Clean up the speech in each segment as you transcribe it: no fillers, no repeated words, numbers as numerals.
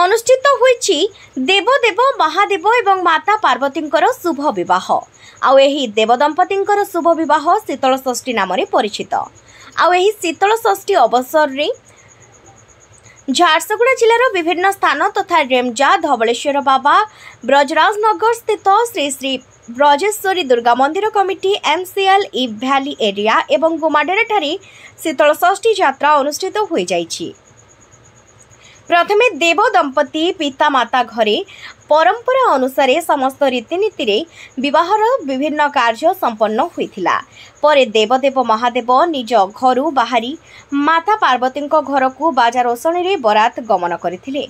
अनुष्ठित होईछि देवदेव महादेव एवं माता पार्वतींकर शुभ विवाह। आउ एही देवदंपतिंकर शुभ विवाह शीतल षष्ठी नाम परिचित। आउ एही शीतल षष्ठी अवसर रे झारसुगुड़ा जिलार विभिन्न स्थान तथा रेमजा धवलेश्वर बाबा ब्रजराजनगर स्थित श्री श्री ब्रजेश्वरी दुर्गा मंदिर कमिटी MCL ई भैली एरिया एवं गुमाडेरा ठारे शीतल षष्ठी यात्रा अनुष्ठित हो जाइछि। प्रथमे देव दंपति पिता माता घरे परंपरा अनुसार समस्त रीतिनीति रे विवाहर विभिन्न कार्य संपन्न होइथिला। परे देवदेव महादेव निज घरु बाहरी माता पार्वती घर को बाजा रोषणी रे बरात गमन करथिले।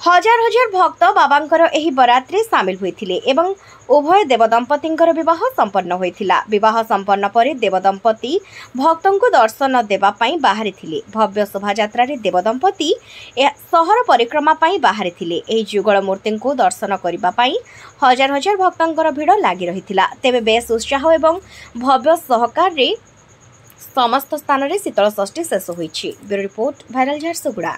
हजार हजार भक्त बाबांकर एही बरात रे सामिल होइथिले एवं उभय देवदंपतिंकर विवाह संपन्न होइथिला। विवाह संपन्न परे देवदंपति भक्तंकु दर्शन देबा पई बाहरी थिले। भव्य शोभायात्रा रे देवदंपति सहर परिक्रमा पई बाहरी थिले। एही जुगल मूर्ति को दर्शन करिबा पई हजार हजार भक्तंकर भीड़ लागि रहिथिला। तेबे बेस उत्साह एवं भव्य सहकार रे समस्त स्थान रे शीतल षष्ठी शेष होइछि। Bureau report viral Jharsuguda.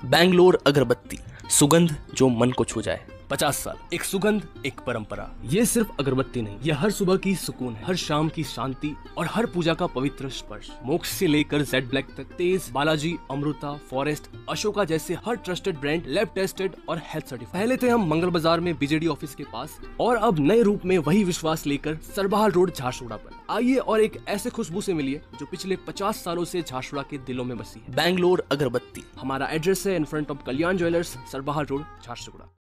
Bangalore agarbatti, सुगंध जो मन को छू जाए। 50 साल, एक सुगंध, एक परंपरा। ये सिर्फ अगरबत्ती नहीं, ये हर सुबह की सुकून है, हर शाम की शांति और हर पूजा का पवित्र स्पर्श। मोक्ष से लेकर जेड ब्लैक तक, तेज, बालाजी, अमृता, फॉरेस्ट, अशोका जैसे हर ट्रस्टेड ब्रांड लैब टेस्टेड और हेल्थ सर्टिफाइड। पहले थे हम मंगल बाजार में BJD ऑफिस के पास और अब नए रूप में वही विश्वास लेकर सरबहाल रोड झारसुगुड़ा पर आइए और एक ऐसे खुशबू से मिलिए जो पिछले 50 सालों से झारसुगुड़ा के दिलों में बसी है। बैंगलोर अगरबत्ती। हमारा एड्रेस है in front of Kalyan jewellers, Sarbahal road, Jharsuguda.